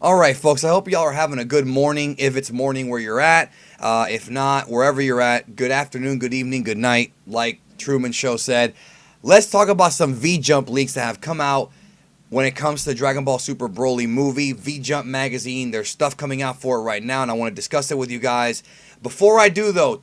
Alright folks, I hope y'all are having a good morning if it's morning where you're at. If not, wherever you're at, good afternoon, good evening, good night, like Truman Show said. Let's talk about some V-Jump leaks that have come out when it comes to Dragon Ball Super Broly movie. V-Jump magazine, there's stuff coming out for it right now and I want to discuss it with you guys. Before I do though,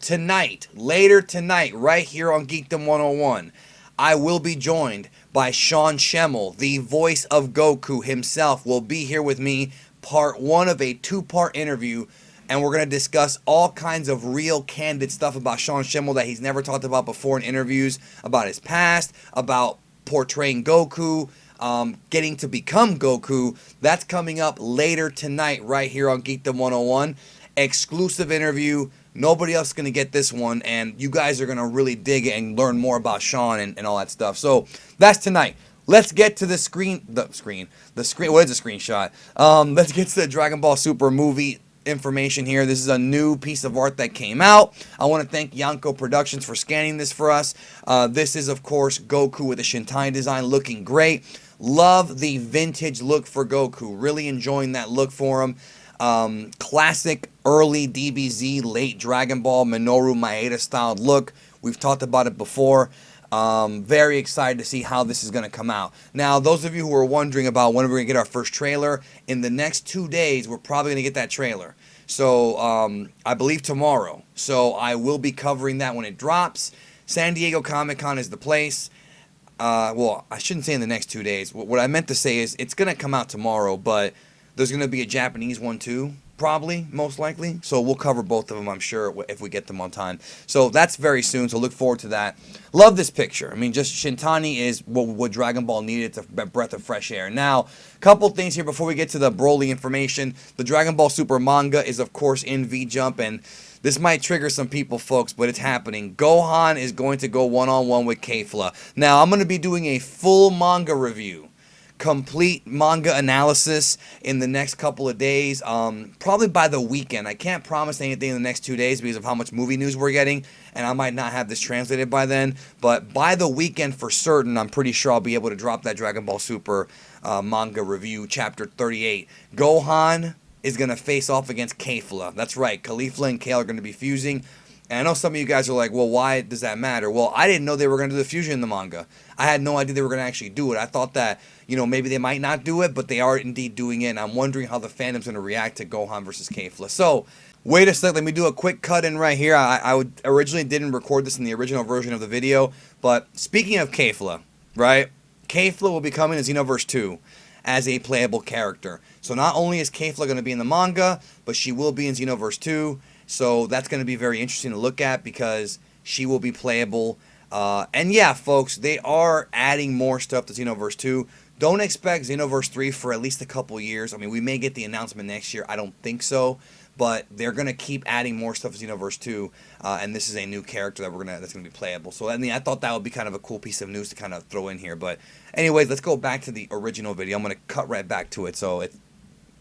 later tonight, right here on Geekdom 101, I will be joined by Sean Schemmel, the voice of Goku himself, will be here with me. Part one of a two-part interview, and we're going to discuss all kinds of real candid stuff about Sean Schemmel that he's never talked about before in interviews, about his past, about portraying Goku, getting to become Goku. That's coming up later tonight right here on Geekdom 101. Exclusive interview. Nobody else is going to get this one, and you guys are going to really dig it and learn more about Sean and all that stuff. So that's tonight. Let's get to the screen. What is a screenshot? Let's get to the Dragon Ball Super movie information here. This is a new piece of art that came out. I want to thank Yanko Productions for scanning this for us. This is, of course, Goku with a Shintai design, looking great. Love the vintage look for Goku. Really enjoying that look for him. Classic early DBZ, late Dragon Ball, Minoru Maeda styled look. We've talked about it before. Very excited to see how this is going to come out. Now, those of you who are wondering about when we're going to get our first trailer, in the next 2 days, we're probably going to get that trailer. So, I believe tomorrow. So, I will be covering that when it drops. San Diego Comic-Con is the place. Well, I shouldn't say in the next 2 days. What I meant to say is it's going to come out tomorrow, but there's going to be a Japanese one too. Probably, most likely. So we'll cover both of them, I'm sure, if we get them on time. So that's very soon, so look forward to that. Love this picture. I mean, just Shintani is what Dragon Ball needed. It's a breath of fresh air. Now, couple things here before we get to the Broly information. The Dragon Ball Super manga is, of course, in V-Jump, and this might trigger some people, folks, but it's happening. Gohan is going to go one-on-one with Kefla. Now, I'm going to be doing a full manga review. Complete manga analysis in the next couple of days, probably by the weekend. I can't promise anything in the next 2 days because of how much movie news we're getting, and I might not have this translated by then, but by the weekend for certain, I'm pretty sure I'll be able to drop that Dragon Ball Super manga review, chapter 38. Gohan is going to face off against Kefla. That's right, Caulifla and Kale are going to be fusing. And I know some of you guys are like, well, why does that matter? Well, I didn't know they were going to do the fusion in the manga. I had no idea they were going to actually do it. I thought that, maybe they might not do it, but they are indeed doing it. And I'm wondering how the fandom's going to react to Gohan versus Kefla. So, wait a second. Let me do a quick cut in right here. I originally didn't record this in the original version of the video. But speaking of Kefla, right? Kefla will be coming to Xenoverse 2 as a playable character. So not only is Kefla going to be in the manga, but she will be in Xenoverse 2. So that's going to be very interesting to look at because she will be playable. And yeah, folks, they are adding more stuff to Xenoverse 2. Don't expect Xenoverse 3 for at least a couple years. I mean, we may get the announcement next year. I don't think so. But they're going to keep adding more stuff to Xenoverse 2. And this is a new character that's going to be playable. So I thought that would be kind of a cool piece of news to kind of throw in here. But anyways, let's go back to the original video. I'm going to cut right back to it. So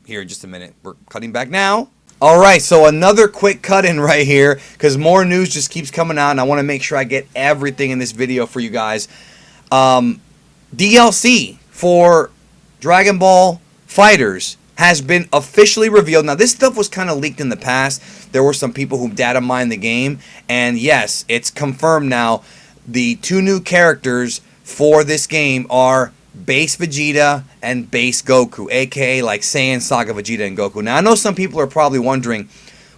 here in just a minute. We're cutting back now. Alright, so another quick cut in right here, because more news just keeps coming out, and I want to make sure I get everything in this video for you guys. DLC for Dragon Ball FighterZ has been officially revealed. Now, this stuff was kind of leaked in the past. There were some people who data mined the game, and yes, it's confirmed now. The two new characters for this game are Base Vegeta and Base Goku, aka like Saiyan Saga Vegeta and Goku. Now I know some people are probably wondering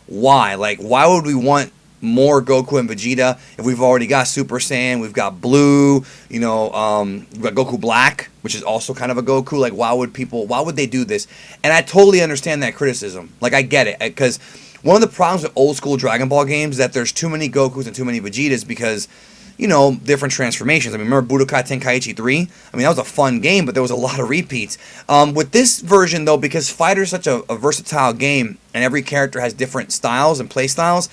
why. Like, why would we want more Goku and Vegeta if we've already got Super Saiyan, we've got Blue, we've got Goku Black, which is also kind of a Goku. Like, why would they do this? And I totally understand that criticism. Like, I get it, because one of the problems with old school Dragon Ball games is that there's too many Gokus and too many Vegetas because different transformations. I mean, remember Budokai Tenkaichi 3? I mean, that was a fun game, but there was a lot of repeats. With this version, though, because Fighter's such a versatile game, and every character has different styles and play styles,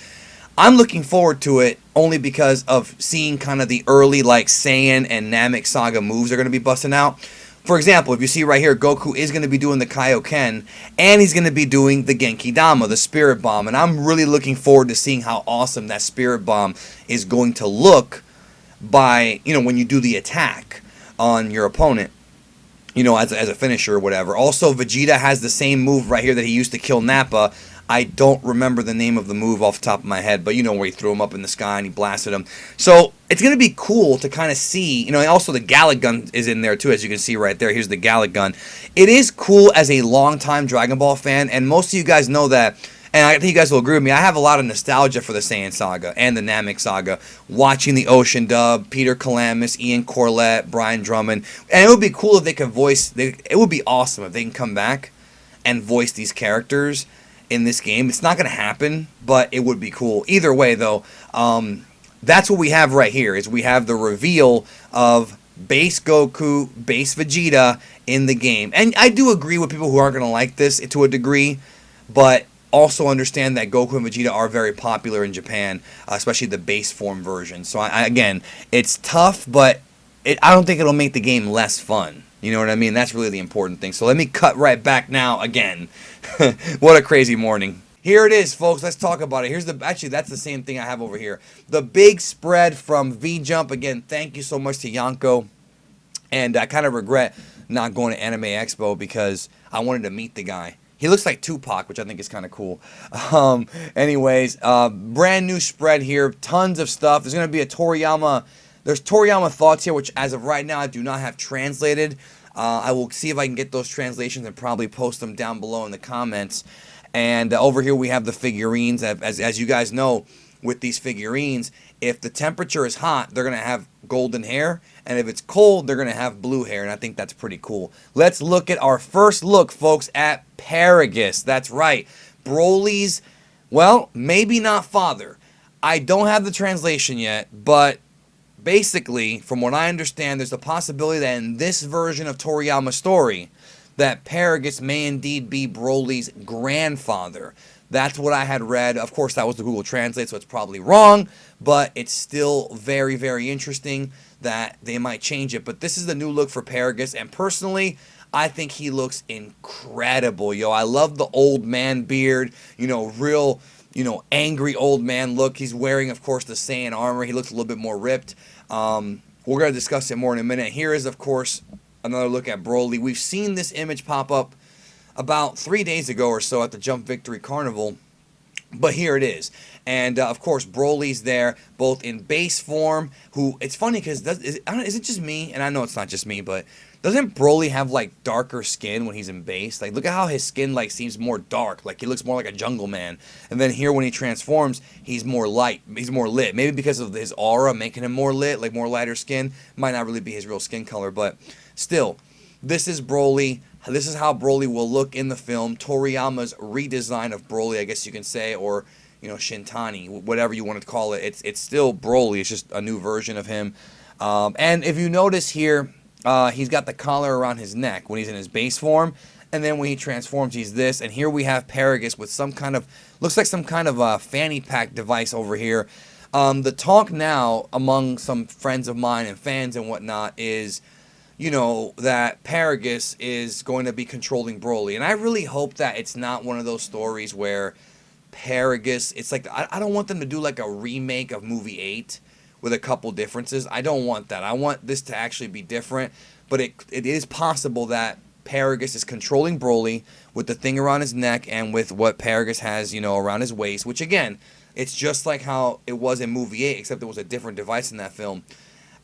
I'm looking forward to it only because of seeing kind of the early, like, Saiyan and Namek Saga moves they're going to be busting out. For example, if you see right here, Goku is going to be doing the Kaioken, and he's going to be doing the Genki Dama, the Spirit Bomb, and I'm really looking forward to seeing how awesome that Spirit Bomb is going to look by, when you do the attack on your opponent. as a finisher or whatever. Also, Vegeta has the same move right here that he used to kill Nappa. I don't remember the name of the move off the top of my head, but where he threw him up in the sky and he blasted him. So it's going to be cool to kind of see, and also the Gallic Gun is in there too, as you can see right there. Here's the Gallic Gun. It is cool as a longtime Dragon Ball fan, and most of you guys know that, and I think you guys will agree with me, I have a lot of nostalgia for the Saiyan Saga and the Namek Saga, watching the Ocean dub, Peter Calamus, Ian Corlett, Brian Drummond, and it would be cool if they could it would be awesome if they can come back and voice these characters in this game. It's not going to happen, but it would be cool. Either way, though, that's what we have right here, is we have the reveal of base Goku, base Vegeta in the game. And I do agree with people who aren't going to like this to a degree, but also understand that Goku and Vegeta are very popular in Japan, especially the base form version. So, again, it's tough, but I don't think it'll make the game less fun. You know what I mean? That's really the important thing. So let me cut right back now again. What a crazy morning. Here it is, folks. Let's talk about it. Actually, that's the same thing I have over here. The big spread from V-Jump. Again, thank you so much to Yanko. And I kind of regret not going to Anime Expo because I wanted to meet the guy. He looks like Tupac, which I think is kind of cool. Anyways, brand new spread here. Tons of stuff. There's going to be a Toriyama. There's Toriyama thoughts here, which as of right now I do not have translated. I will see if I can get those translations and probably post them down below in the comments. And over here we have the figurines. As you guys know, with these figurines, if the temperature is hot, they're going to have golden hair. And if it's cold, they're going to have blue hair. And I think that's pretty cool. Let's look at our first look, folks, at Paragus. That's right. Broly's, well, maybe not father. I don't have the translation yet, but basically, from what I understand, there's a possibility that in this version of Toriyama's story, that Paragus may indeed be Broly's grandfather. That's what I had read. Of course, that was the Google Translate, so it's probably wrong, but it's still very, very interesting that they might change it. But this is the new look for Paragus, and personally, I think he looks incredible, yo. I love the old man beard, real, angry old man look. He's wearing, of course, the Saiyan armor. He looks a little bit more ripped. We're going to discuss it more in a minute. Here is, of course, another look at Broly. We've seen this image pop up about 3 days ago or so at the Jump Victory Carnival, but here it is. And, of course, Broly's there, both in base form, it's funny because, is it just me? And I know it's not just me, but doesn't Broly have, darker skin when he's in base? Look at how his skin, seems more dark. He looks more like a jungle man. And then here when he transforms, he's more light. He's more lit. Maybe because of his aura making him more lit, more lighter skin. Might not really be his real skin color, but still, this is Broly. This is how Broly will look in the film. Toriyama's redesign of Broly, I guess you can say, or, Shintani, whatever you want to call it. It's still Broly. It's just a new version of him. And if you notice here, he's got the collar around his neck when he's in his base form, and then when he transforms, he's this. And here we have Paragus with some kind of, looks like some kind of a fanny pack device over here. The talk now among some friends of mine and fans and whatnot is, that Paragus is going to be controlling Broly. And I really hope that it's not one of those stories where Paragus, it's I don't want them to do a remake of movie 8 with a couple differences. I don't want that. I want this to actually be different. But it is possible that Paragus is controlling Broly with the thing around his neck and with what Paragus has, around his waist. Which, again, it's just like how it was in movie 8, except there was a different device in that film.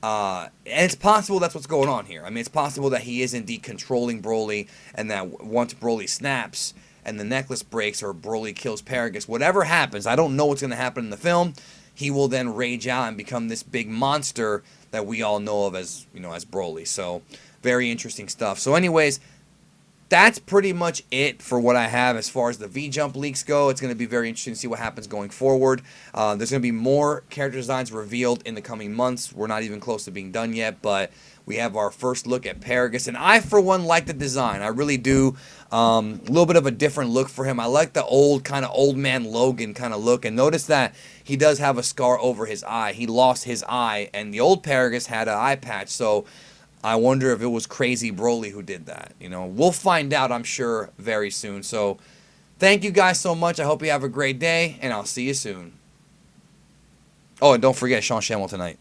And it's possible that's what's going on here. I mean, it's possible that he is indeed controlling Broly, and that once Broly snaps and the necklace breaks or Broly kills Paragus, whatever happens, I don't know what's going to happen in the film, he will then rage out and become this big monster that we all know of as, as Broly. So, very interesting stuff. So, anyways, that's pretty much it for what I have as far as the V-Jump leaks go. It's going to be very interesting to see what happens going forward. There's going to be more character designs revealed in the coming months. We're not even close to being done yet, but we have our first look at Paragus. And I, for one, like the design. I really do. A little bit of a different look for him. I like the old kind of old man Logan kind of look. And notice that he does have a scar over his eye. He lost his eye, and the old Paragus had an eye patch. So I wonder if it was Crazy Broly who did that. We'll find out, I'm sure, very soon. So, thank you guys so much. I hope you have a great day, and I'll see you soon. Oh, and don't forget Sean Shamwell tonight.